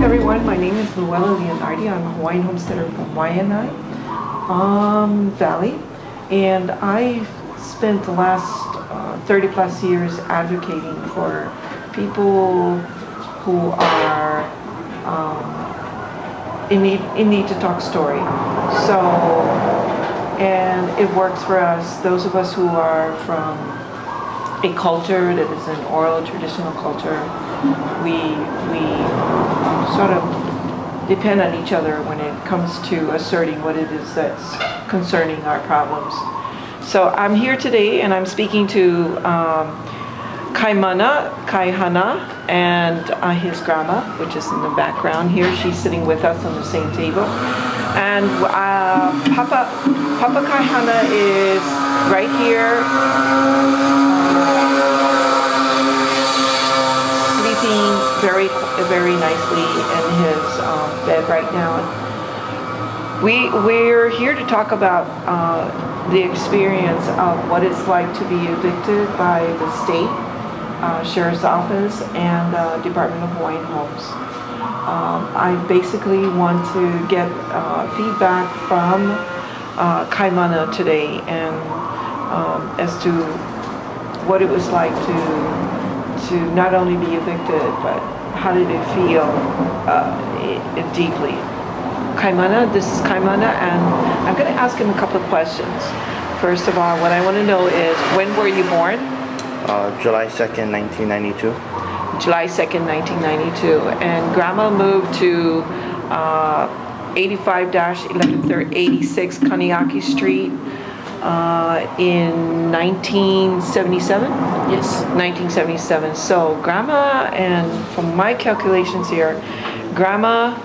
everyone, my name is Luella Leonardi. I'm a Hawaiian homesteader from Hawaiian Valley, and I spent the last 30 plus years advocating for people who are in need to talk story. So, and it works for us, those of us who are from a culture that is an oral traditional culture. We sort of depend on each other when it comes to asserting what it is that's concerning our problems. So I'm here today and I'm speaking to Kaihana and his grandma, which is in the background here. She's sitting with us on the same table. And Papa Kaihana is right here, sleeping very nicely in his bed right now. We're here to talk about the experience of what it's like to be evicted by the state Sheriff's Office and Department of Hawaiian Homes. I basically want to get feedback from Kaimana today and as to what it was like to not only be evicted, but how did it feel deeply. Kaimana, this is Kaimana, and I'm going to ask him a couple of questions. First of all, what I want to know is, when were you born? July 2nd, 1992. July 2nd, 1992. And Grandma moved to 85-1186 Kaneaki Street in 1977? Yes. 1977. So Grandma, and from my calculations here, Grandma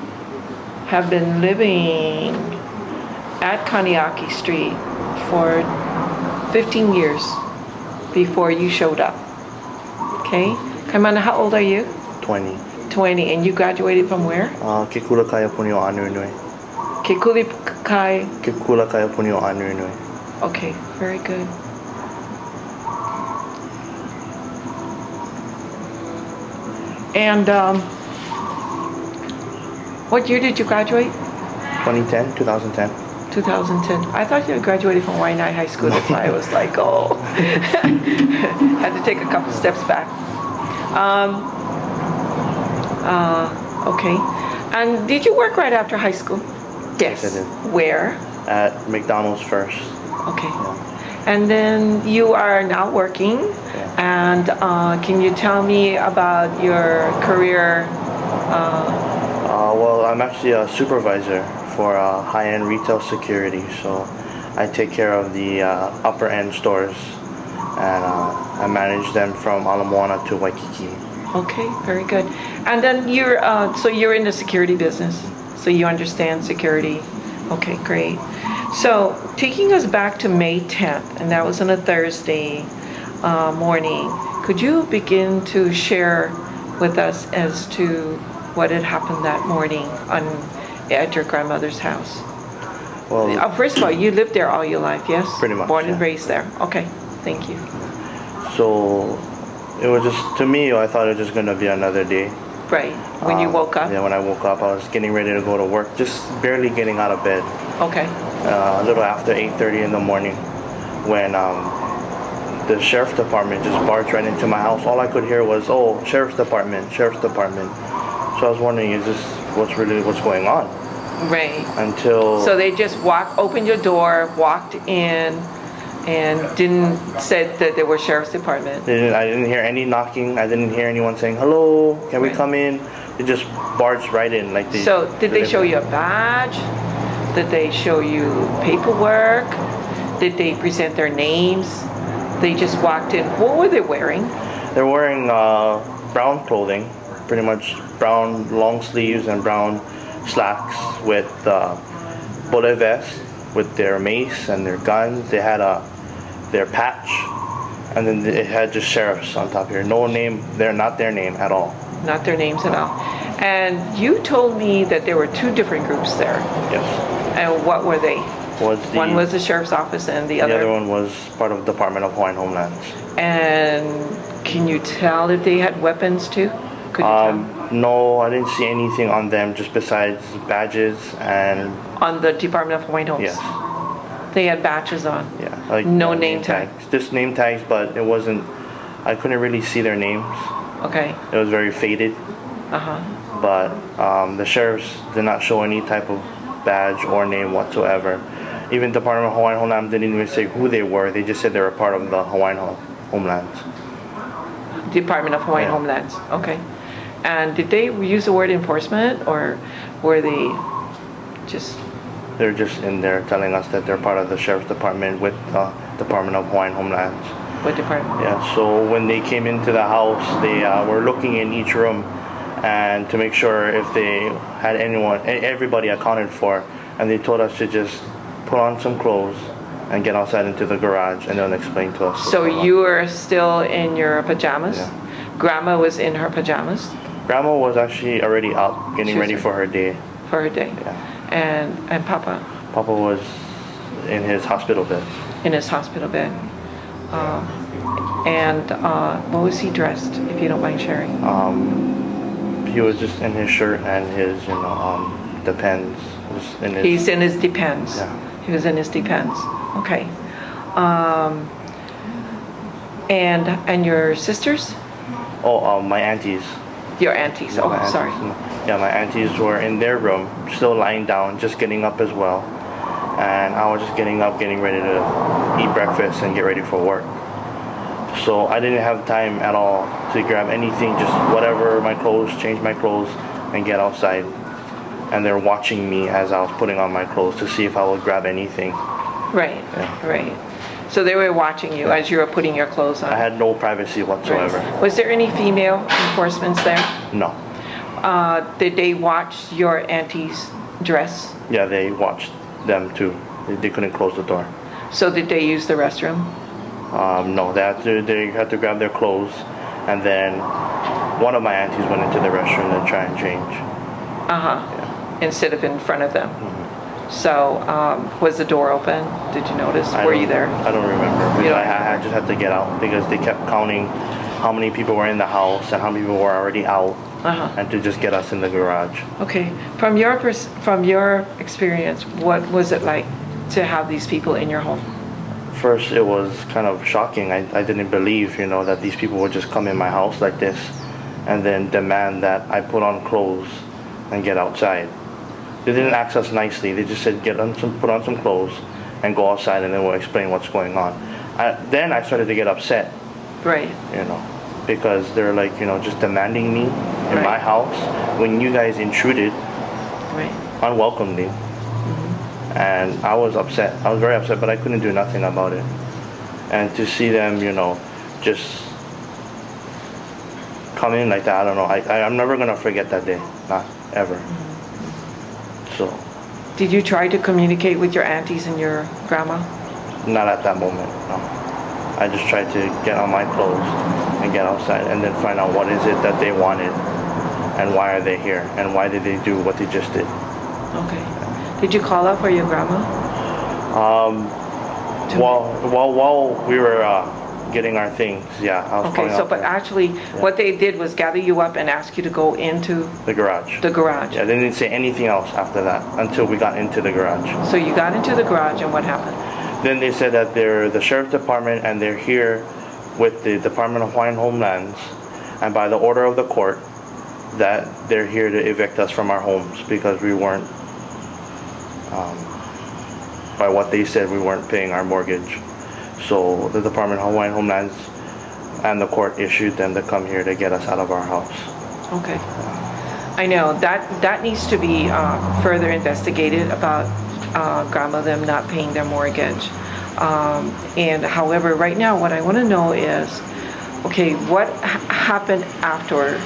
have been living at Kaneaki Street for 15 years before you showed up. Okay? Kaimana, how old are you? 20. 20. And you graduated from where? Kekula Kaya Punio Anuinui. Kekula Kaya Punio Anuinui. Okay, very good. And what year did you graduate? 2010, 2010. 2010. I thought you had graduated from Hawaiian High School. That's why I was like, oh. Had to take a couple steps back. Okay. And did you work right after high school? Yes. Yes, I did. Where? At McDonald's first. Okay. Yeah. And then you are now working. Yeah. And can you tell me about your career? Well, I'm actually a supervisor for high-end retail security, so I take care of the upper-end stores, and I manage them from Ala Moana to Waikiki. Okay, very good. And then you're so you're in the security business, so you understand security. Okay, great. So taking us back to May 10th, and that was on a Thursday morning, could you begin to share with us as to what had happened that morning at your grandmother's house? Well, first of all, you lived there all your life, yes? Pretty much. Born and yeah. raised there. Okay, thank you. So it was just, to me, I thought it was just going to be another day. Right, when you woke up? Yeah, when I woke up, I was getting ready to go to work, just barely getting out of bed. Okay. A little after 8:30 in the morning, when the sheriff's department just barged right into my house. All I could hear was, "Oh, sheriff's department, sheriff's department." So I was wondering, is this what's going on? Right. Until so they just opened your door, walked in, and didn't said that they were sheriff's department. I didn't hear any knocking. I didn't hear anyone saying, "Hello, can we come in?" They just barged right in like they. So did they show you a badge? Did they show you paperwork? Did they present their names? They just walked in. What were they wearing? They're wearing brown clothing, pretty much brown long sleeves and brown slacks with bullet vests with their mace and their guns. They had their patch, and then it had just sheriffs on top here. No name. They're not their name at all. Not their names at all. And you told me that there were two different groups there. Yes. And what were they? One was the sheriff's office, and the other one was part of the Department of Hawaiian Homelands. And can you tell if they had weapons too? Could you tell? No, I didn't see anything on them just besides badges and On the Department of Hawaiian Homes? yes, They had badges on? yeah, like No name tag? Just name tags, but it wasn't. I couldn't really see their names. Okay. It was very faded. Uh-huh. But the sheriffs did not show any type of badge or name whatsoever. Even Department of Hawaiian Homeland didn't even say who they were. They just said they were part of the Hawaiian Homelands. Department of Hawaiian Yeah. Homelands, okay. And did they use the word enforcement, or were they just, They're just in there telling us that they're part of the sheriff's department with the Department of Hawaiian Homelands. what department? Yeah, so when they came into the house, they were looking in each room and to make sure if they had everybody accounted for, and they told us to just put on some clothes and get outside into the garage, and they'll explain to us. what's So going on. you were still in your pajamas? Yeah. Grandma was in her pajamas Grandma was actually already up, getting She was ready for her day. for her day? Yeah. And Papa Papa was in his hospital bed. in his hospital bed. And what was he dressed, if you don't mind sharing? He was just in his shirt and his, Depends. Just in his, He's in his Depends. Yeah. He was in his Depends. Okay. And your sisters? my aunties. Your aunties. Oh, My aunties, sorry. Yeah, my aunties were in their room, still lying down, just getting up as well. And I was just getting up, getting ready to eat breakfast and get ready for work. So I didn't have time at all to grab anything, just whatever, my clothes, change my clothes, and get outside. And they're watching me as I was putting on my clothes to see if I would grab anything. Right, Yeah. right. So they were watching you as you were putting your clothes on. I had no privacy whatsoever. Right. Was there any female enforcements there? No. Did they watch your auntie's dress? Yeah, they watched them too. They couldn't close the door. So did they use the restroom? No, they had to grab their clothes, and then one of my aunties went into the restroom to try and change. Uh-huh. Yeah. Instead of in front of them. Mm-hmm. So was the door open? Did you notice? Were you there? I don't remember. You Because don't I just had to get out because they kept counting how many people were in the house and how many people were already out, and to just get us in the garage. Okay. From your experience, what was it like to have these people in your home? First, it was kind of shocking. I didn't believe, that these people would just come in my house like this and then demand that I put on clothes and get outside. They didn't ask us nicely. They just said, put on some clothes and go outside, and then we'll explain what's going on. Then I started to get upset, Right. because they're like, just demanding me in my Right. house when you guys intruded Right. unwelcomely. And I was upset. I was very upset, but I couldn't do nothing about it. And to see them, just come in like that, I don't know. I'm never going to forget that day. Not ever. So, Did you try to communicate with your aunties and your grandma? not at that moment, no. I just tried to get on my clothes and get outside and then find out what is it that they wanted and why are they here and why did they do what they just did. Okay. Did you call out for your grandma? While we were getting our things, yeah, I was Okay, calling so out but for actually what they did was gather you up and ask you to go into the garage. the garage. Yeah, they didn't say anything else after that until we got into the garage. So you got into the garage and what happened? Then they said that they're the sheriff's department and they're here with the Department of Hawaiian Homelands, and by the order of the court that they're here to evict us from our homes because we weren't, by what they said, we weren't paying our mortgage. So the Department of Hawaiian Homelands and the court issued them to come here to get us out of our house. Okay. I know that needs to be further investigated about grandma them not paying their mortgage. And however, right now what I want to know is, okay, what happened after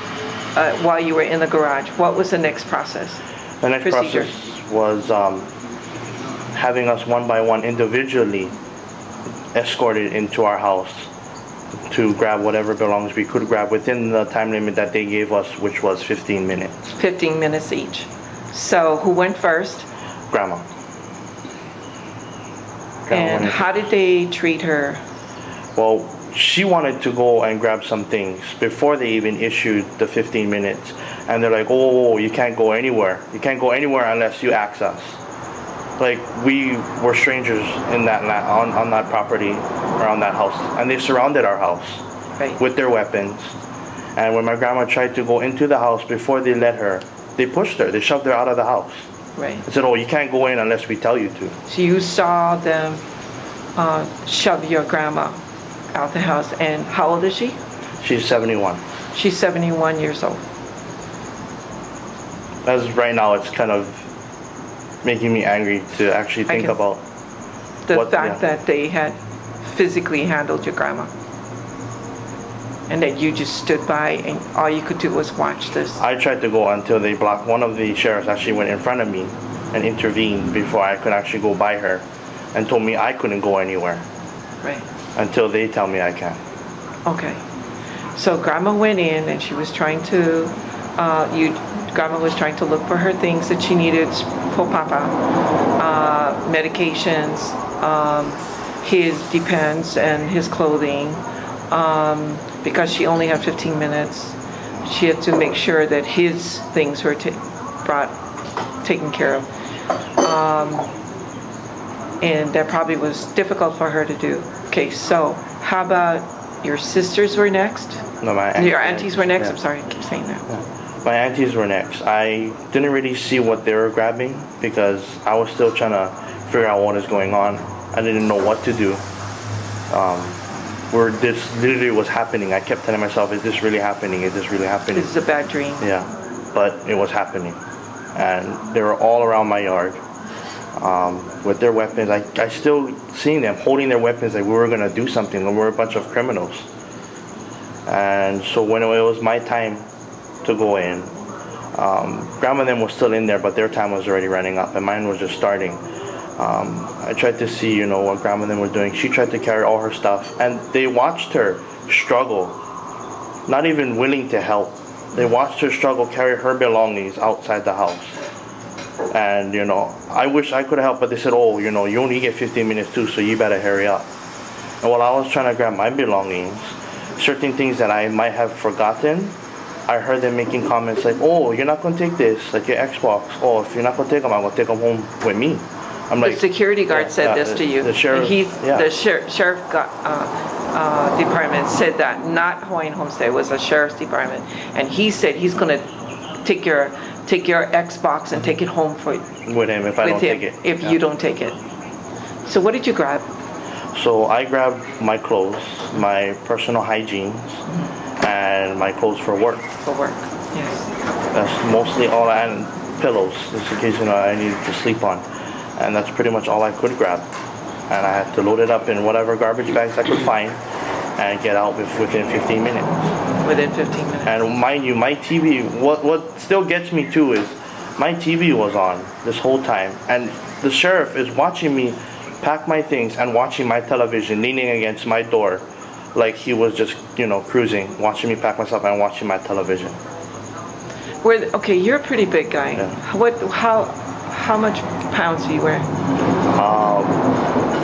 while you were in the garage? What was the next process? The next Procedure. process was having us one by one individually escorted into our house to grab whatever belongings we could grab within the time limit that they gave us, which was 15 minutes. 15 minutes each. So who went first? Grandma. And how did they treat her? Well, she wanted to go and grab some things before they even issued the 15 minutes. and they're like, oh, you can't go anywhere. You can't go anywhere unless you ask us. Like, we were strangers in that on that property, around that house, and they surrounded our house with their weapons. And when my grandma tried to go into the house, before they let her, they pushed her. They shoved her out of the house. Right. They said, oh, you can't go in unless we tell you to. So you saw them shove your grandma out the house. And how old is she? She's 71. She's 71 years old. As right now, it's kind of making me angry to actually think about the fact that they had physically handled your grandma. And that you just stood by and all you could do was watch this. I tried to go until they blocked. One of the sheriffs actually went in front of me and intervened before I could actually go by her, and told me I couldn't go anywhere. Right. Until they tell me I can. Okay. So grandma went in and she was trying to, grandma was trying to look for her things that she needed for Papa. Medications, his depends and his clothing. Because she only had 15 minutes, she had to make sure that his things were taken care of. And that probably was difficult for her to do. Okay, so how about your sisters were next? No, your aunties were next? Yeah. I'm sorry, I keep saying that. Yeah. My aunties were next. I didn't really see what they were grabbing because I was still trying to figure out what is going on. I didn't know what to do. Where this literally was happening, I kept telling myself, is this really happening? Is this really happening? This is a bad dream. Yeah, but it was happening. And they were all around my yard with their weapons. I still seen them holding their weapons like we were going to do something, and we were a bunch of criminals. And so when it was my time to go in, grandma and them was still in there, but their time was already running up, and mine was just starting. I tried to see, what grandma and them were doing. She tried to carry all her stuff, and they watched her struggle, not even willing to help. They watched her struggle, carry her belongings outside the house. And, I wish I could have helped, but they said, oh, you only get 15 minutes too, so you better hurry up. And while I was trying to grab my belongings, certain things that I might have forgotten, I heard them making comments like, oh, you're not going to take this, like your Xbox. Oh, if you're not going to take them, I'm going to take them home with me. I'm the like, security guard said this to you. The sheriff, the sheriff department said that, not Hawaiian Homestead, it was the sheriff's department. And he said he's going to take your Xbox and take it home with him if I don't take it. If you don't take it. So what did you grab? So I grabbed my clothes, my personal hygiene, and my clothes for work. For work, yes. That's mostly all, and pillows, just in case I needed to sleep on. And that's pretty much all I could grab. And I had to load it up in whatever garbage bags I could find and get out within 15 minutes. Within 15 minutes. And mind you, my TV, what still gets me too is my TV was on this whole time. And the sheriff is watching me pack my things and watching my television, leaning against my door like he was just, cruising, watching me pack myself and watching my television. Okay, you're a pretty big guy. Yeah. How much pounds do you weigh?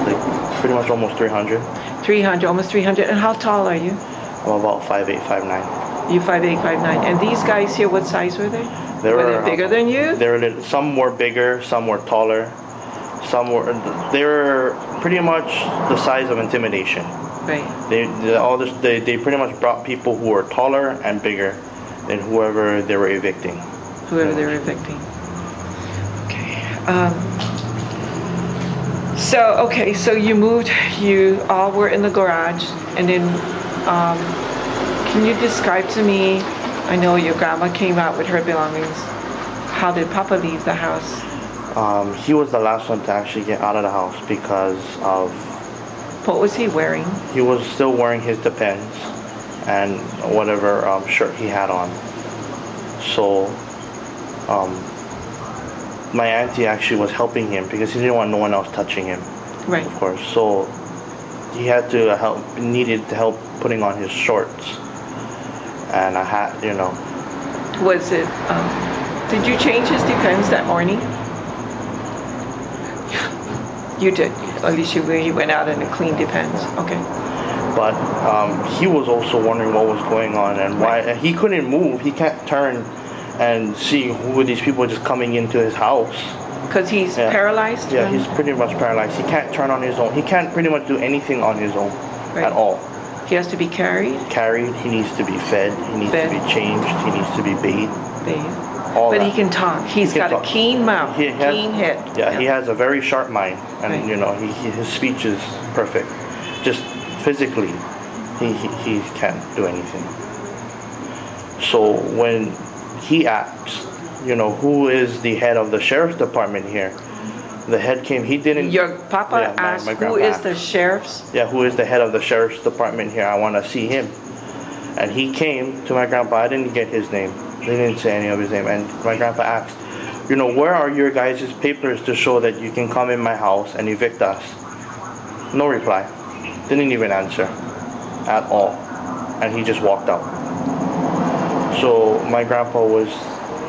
Like pretty much almost 300. 300, almost 300. And how tall are you? I'm about 5'8", 5'9". You 5'8", 5'9". And these guys here, what size were they? Were they bigger than you? Some were bigger, some were taller, they were pretty much the size of intimidation. Right. They pretty much brought people who were taller and bigger than whoever they were evicting. Whoever they were evicting. Okay. So you moved, you all were in the garage, and then can you describe to me, I know your grandma came out with her belongings. How did Papa leave the house? He was the last one to actually get out of the house because of... What was he wearing? He was still wearing his Depends and whatever shirt he had on. So my auntie actually was helping him because he didn't want no one else touching him. Right. Of course. So he had to needed help putting on his shorts and a hat, Was it, did you change his Depends that morning? You did. At least he went out in a clean Depends. Okay. But he was also wondering what was going on and why he couldn't move. He can't turn and see who are these people just coming into his house. Because he's paralyzed? Yeah, he's pretty much paralyzed. He can't turn on his own. He can't pretty much do anything on his own at all. He has to be carried? Carried. He needs to be fed. He needs to be changed. He needs to be bathed. But he can talk. He's got a keen mouth, keen head. Yeah, he has a very sharp mind, and you know, his speech is perfect. Just physically, he can't do anything. So when he asks, you know, who is the head of the sheriff's department here? The head came. He didn't. Your papa asked, who is the sheriff's? Yeah, who is the head of the sheriff's department here? I want to see him. And he came to my grandpa. I didn't get his name. They didn't say any of his name. And my grandpa asked, you know, where are your guys' papers to show that you can come in my house and evict us? No reply. Didn't even answer at all. And he just walked out. So my grandpa was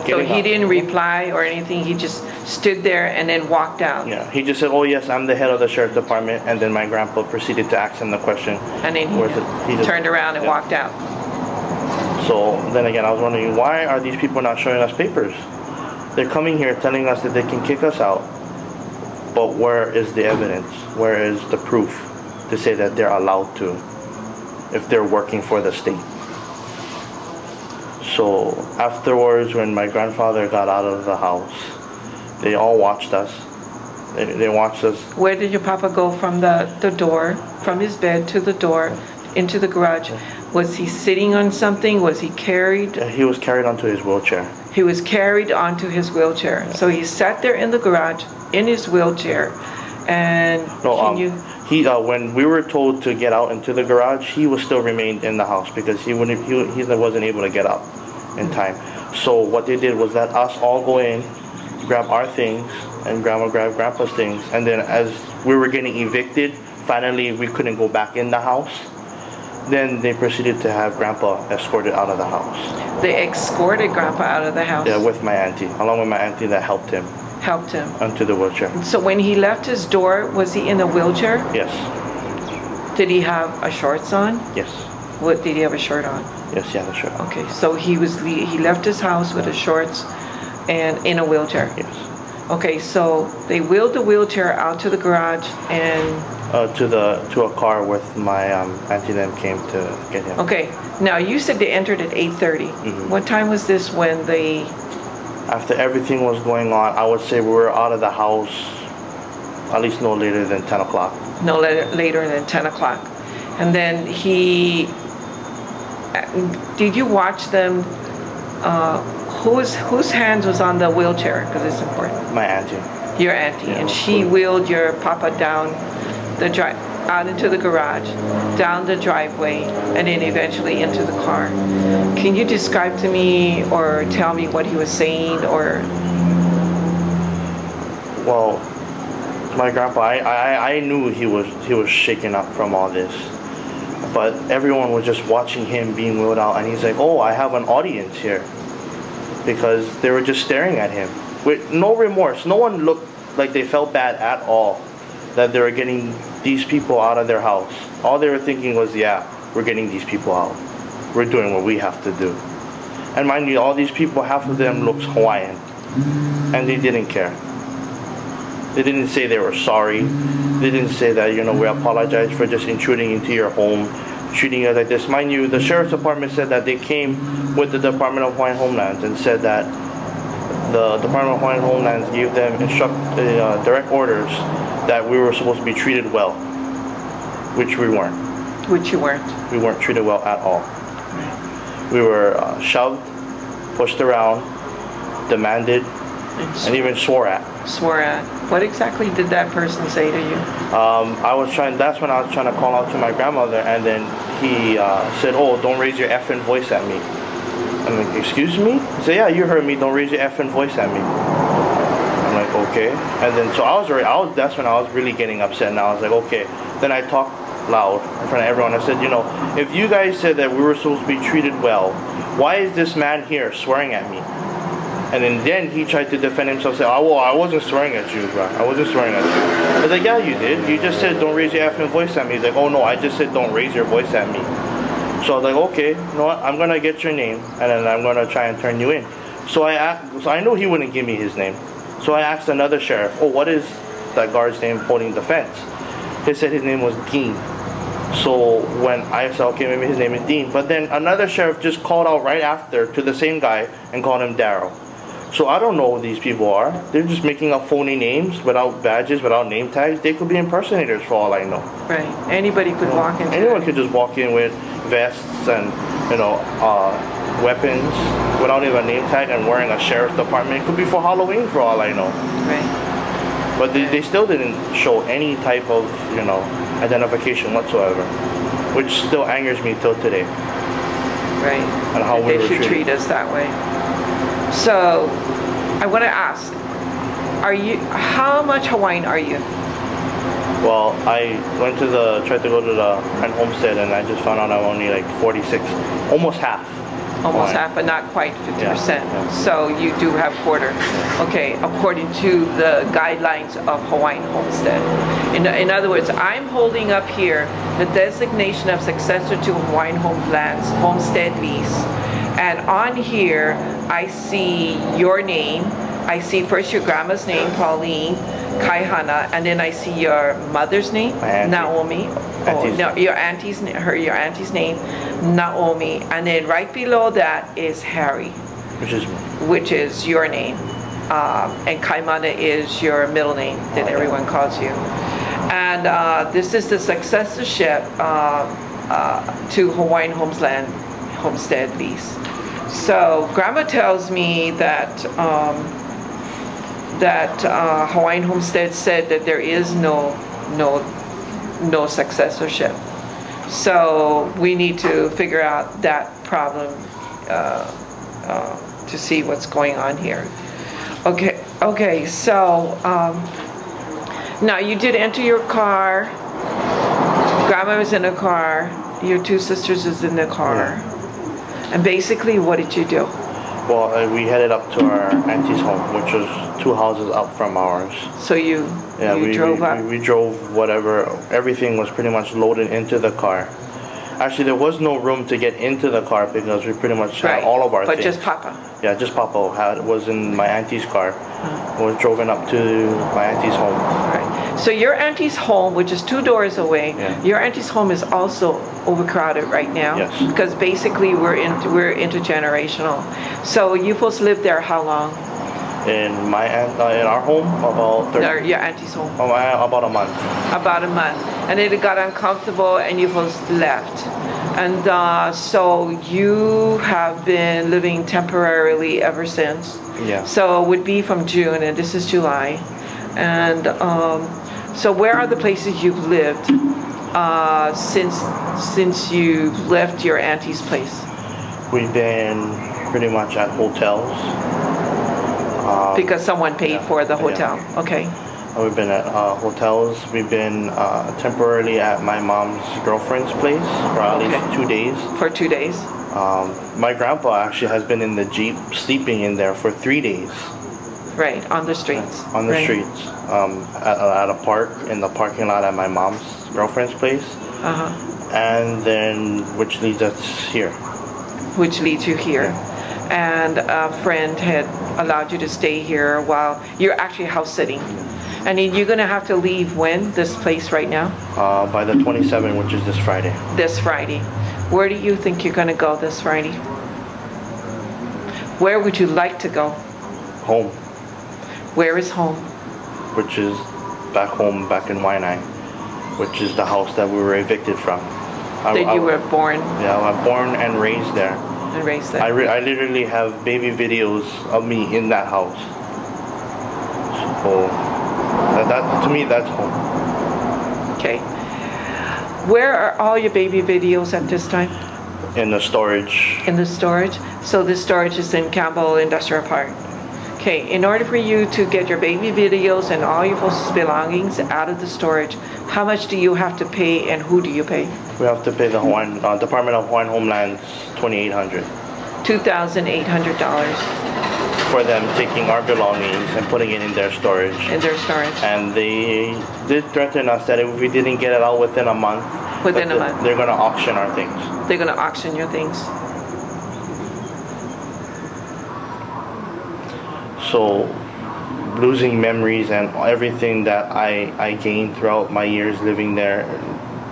So he didn't reply or anything. He just stood there and then walked out. Yeah, he just said, "Oh yes, I'm the head of the sheriff's department," and then my grandpa proceeded to ask him the question. And then he just turned around and walked out. So then again, I was wondering, why are these people not showing us papers? They're coming here telling us that they can kick us out, but where is the evidence? Where is the proof to say that they're allowed to, if they're working for the state? So afterwards, when my grandfather got out of the house, they all watched us. They watched us. Where did your papa go from the door, from his bed to the door, into the garage? Was he sitting on something? Was he carried? He was carried onto his wheelchair. He was carried onto his wheelchair. Yeah. So he sat there in the garage in his wheelchair, and when we were told to get out into the garage, he was still remained in the house because he wasn't able to get out in time. So what they did was let us all go in, grab our things, and grandma grabbed grandpa's things. And then as we were getting evicted, finally we couldn't go back in the house. Then they proceeded to have grandpa escorted out of the house. They escorted grandpa out of the house? Yeah, with my auntie, along with my auntie that helped him. Onto the wheelchair. So when he left his door, was he in a wheelchair? Yes. Did he have a shorts on? Yes. What did he have a shirt on? Yes, he had a shirt on. Okay, so he left his house with his shorts and in a wheelchair. Yes. Okay, so they wheeled the wheelchair out to the garage and to a car with my auntie then came to get him. Okay, now you said they entered at 8:30. Mm-hmm. What time was this when they? After everything was going on, I would say we were out of the house at least no later than 10 o'clock. No later than 10 o'clock. And then did you watch them, whose hands was on the wheelchair? Because it's important. My auntie. Your auntie. Yeah, and she wheeled your papa down out into the garage, down the driveway, and then eventually into the car. Can you describe to me or tell me what he was saying or? Well, my grandpa, I knew he was shaken up from all this, but everyone was just watching him being wheeled out, and he's like, "Oh, I have an audience here," because they were just staring at him with no remorse. No one looked like they felt bad at all that they were getting these people out of their house. All they were thinking was, yeah, we're getting these people out. We're doing what we have to do. And mind you, all these people, half of them looks Hawaiian. And they didn't care. They didn't say they were sorry. They didn't say that, you know, we apologize for just intruding into your home, treating you like this. Mind you, the sheriff's department said that they came with the Department of Hawaiian Homelands and said that the Department of Hawaiian Homelands gave them direct orders that we were supposed to be treated well, which we weren't. Which you weren't. We weren't treated well at all. We were shoved, pushed around, demanded, and even swore at. Swore at. What exactly did that person say to you? That's when I was trying to call out to my grandmother, and then he said, "Oh, don't raise your effing voice at me." I'm like, "Excuse me?" He said, "Yeah, you heard me. Don't raise your effing voice at me." I'm like, "Okay." And then that's when I was really getting upset, and I was like, "Okay." Then I talked loud in front of everyone. I said, "You know, if you guys said that we were supposed to be treated well, why is this man here swearing at me?" And then he tried to defend himself, say, "Oh, well, I wasn't swearing at you, bro. I wasn't swearing at you." I was like, "Yeah, you did. You just said don't raise your effing voice at me." He's like, "Oh no, I just said don't raise your voice at me." So I was like, "Okay, you know what? I'm gonna get your name, and then I'm gonna try and turn you in." So I knew he wouldn't give me his name. So I asked another sheriff, oh, what is that guard's name holding the fence? He said his name was Dean. So when I said, okay, maybe his name is Dean. But then another sheriff just called out right after to the same guy and called him Daryl. So I don't know who these people are. They're just making up phony names without badges, without name tags. They could be impersonators for all I know. Right. Anybody could walk in. Anyone could just walk in with vests and, weapons without even a name tag and wearing a sheriff's department. It could be for Halloween for all I know. Right. But they still didn't show any type of, identification whatsoever, which still angers me till today. Right. And how we they were should treated. treat us that way. So, I want to ask, how much Hawaiian are you? Well, I tried to go to the Homestead, and I just found out I'm only like 46, almost half. Almost Hawaiian. half, but not quite 50%. Yeah. So you do have quarter. Okay, according to the guidelines of Hawaiian Homestead. In other words, I'm holding up here the designation of successor to Hawaiian Homelands Homestead lease. And on here, I see your name. I see first your grandma's name, Pauline, Kaihana, and then I see your mother's name, Naomi. Your auntie's name, Naomi, and then right below that is Harry, which is your name, and Kaimana is your middle name that everyone calls you. And this is the successorship to Hawaiian Homestead lease. So Grandma tells me that Hawaiian Homestead said that there is no successorship. So we need to figure out that problem to see what's going on here. Okay. So now you did enter your car. Grandma was in a car. Your two sisters was in the car. Yeah. And basically, what did you do? Well, we headed up to our auntie's home, which was 2 houses up from ours. So you drove up? We drove whatever. Everything was pretty much loaded into the car. Actually, there was no room to get into the car because we pretty much had all of our things. But just Papa? Yeah, just Papa was in my auntie's car. Was driven up to my auntie's home. Right. So your auntie's home, which is 2 doors away, your auntie's home is also overcrowded right now. Yes. Because basically we're intergenerational. So you folks lived there how long? In our home, about 30. Your auntie's home. About a month. About a month. And then it got uncomfortable and you folks left. And so you have been living temporarily ever since. Yeah. So it would be from June, and this is July. And so where are the places you've lived since you left your auntie's place? We've been pretty much at hotels. Because someone paid for the hotel. Yeah. Okay. We've been at hotels. We've been temporarily at my mom's girlfriend's place for at least 2 days. For 2 days? My grandpa actually has been in the Jeep sleeping in there for 3 days. Right, on the streets. On the streets. At a park, in the parking lot at my mom's girlfriend's place. And then, which leads us here. Which leads you here. Yeah. And a friend had allowed you to stay here while you're actually house sitting. And you're going to have to leave when, this place right now? By the 27th, which is this Friday. This Friday. Where do you think you're going to go this Friday? Where would you like to go? Home. Where is home? Which is back home, back in Waianae, which is the house that we were evicted from. That you were born? Yeah, I'm born and raised there. And raised there. I literally have baby videos of me in that house. So, that to me, that's home. Okay. Where are all your baby videos at this time? In the storage. In the storage? So the storage is in Campbell Industrial Park. Okay, in order for you to get your baby videos and all your folks' belongings out of the storage, how much do you have to pay and who do you pay? We have to pay the Hawaiian Department of Hawaiian Homelands $2,800. $2,800. For them taking our belongings and putting it in their storage. In their storage. And they did threaten us that if we didn't get it out within a month, they're going to auction our things. They're going to auction your things. So losing memories and everything that I gained throughout my years living there,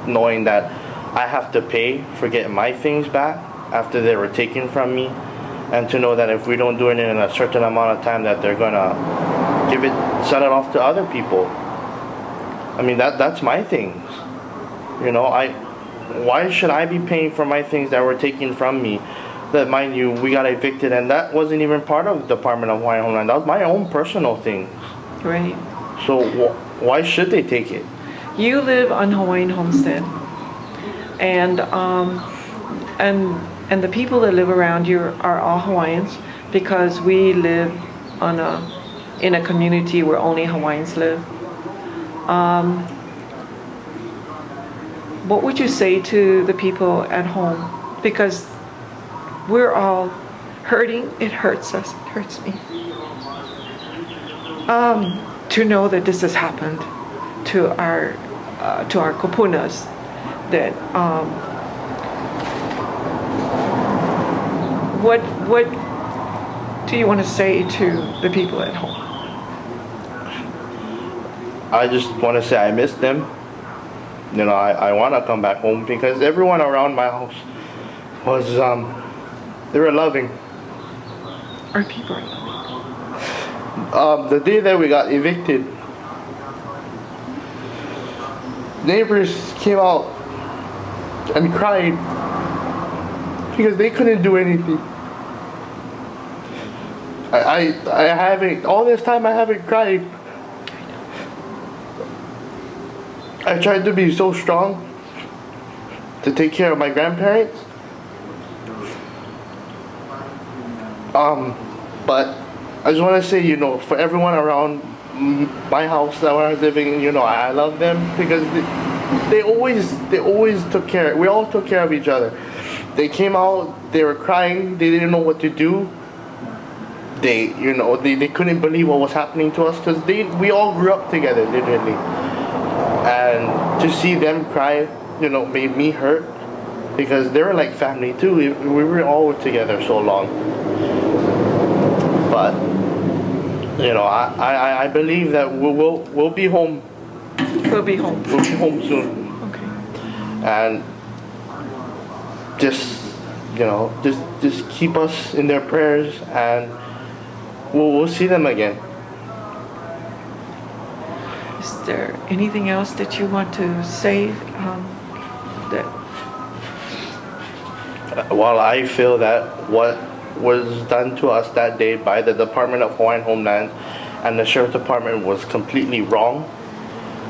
knowing that I have to pay for getting my things back after they were taken from me, and to know that if we don't do it in a certain amount of time, that they're gonna sell it off to other people. I mean, that's my things. You know, why should I be paying for my things that were taken from me? That, mind you, we got evicted, and that wasn't even part of the Department of Hawaiian Homeland. That was my own personal things. Right. So why should they take it? You live on Hawaiian Homestead, and the people that live around you are all Hawaiians, because we live in a community where only Hawaiians live. What would you say to the people at home? Because we're all hurting. It hurts us. It hurts me. To know that this has happened to our kupunas, that what do you want to say to the people at home? I just want to say I miss them. You know, I want to come back home, because everyone around my house was, they were loving. Our people are loving. The day that we got evicted, neighbors came out and cried because they couldn't do anything. I haven't, all this time I haven't cried. I tried to be so strong to take care of my grandparents. But I just want to say, you know, for everyone around my house that we're living, you know, I love them, because they always took care. We all took care of each other. They came out, they were crying, they didn't know what to do. They couldn't believe what was happening to us, because we all grew up together, literally. And to see them cry, you know, made me hurt, because they were like family too. We were all together so long. But you know, I believe that we'll be home. We'll be home. We'll be home soon. Okay. And just, you know, just keep us in their prayers, and we'll see them again. Is there anything else that you want to say? Well, I feel that what was done to us that day by the Department of Hawaiian Homeland and the Sheriff's Department was completely wrong,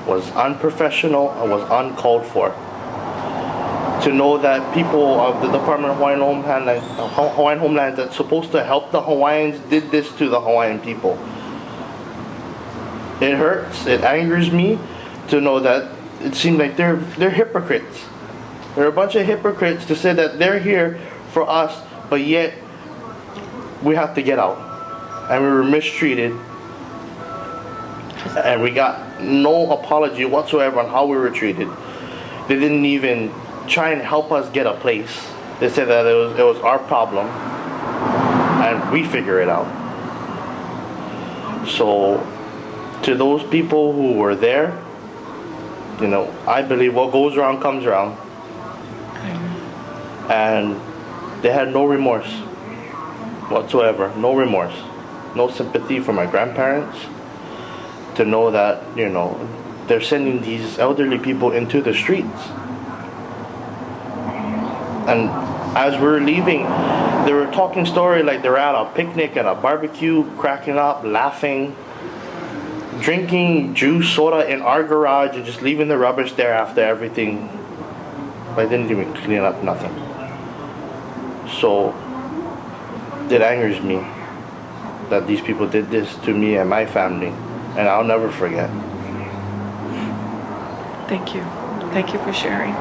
was unprofessional, and was uncalled for. To know that people of the Department of Hawaiian Homeland that's supposed to help the Hawaiians did this to the Hawaiian people. It hurts, it angers me to know that it seems like they're hypocrites. They're a bunch of hypocrites to say that they're here for us, but yet we have to get out. And we were mistreated. And we got no apology whatsoever on how we were treated. They didn't even try and help us get a place. They said that it was our problem, and we figure it out. So, to those people who were there, you know, I believe what goes around comes around. And they had no remorse whatsoever, no remorse, no sympathy for my grandparents. To know that, you know, they're sending these elderly people into the streets. And as we were leaving, they were talking story like they were at a picnic at a barbecue, cracking up, laughing, drinking juice, soda in our garage, and just leaving the rubbish there after everything. I didn't even clean up nothing. So it angers me that these people did this to me and my family, and I'll never forget. Thank you. Thank you for sharing.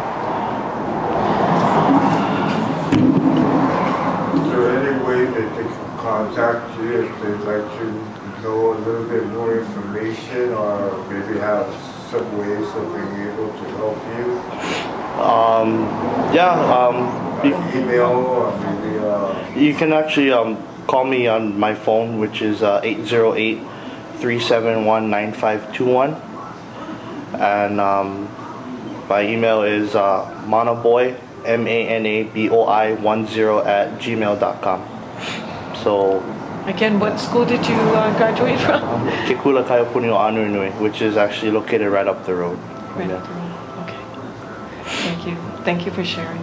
Is there any way that they can contact you if they'd like to know a little bit more information, or maybe have some ways of being able to help you? Yeah. Email, or maybe you can actually call me on my phone, which is 808-371-9521. And my email is manaboy, manaboi10 So Again, what school did you graduate from? Kekula Kaiapuni o Anunui, which is actually located right up the road. Right up the road. Okay. Thank you. Thank you for sharing.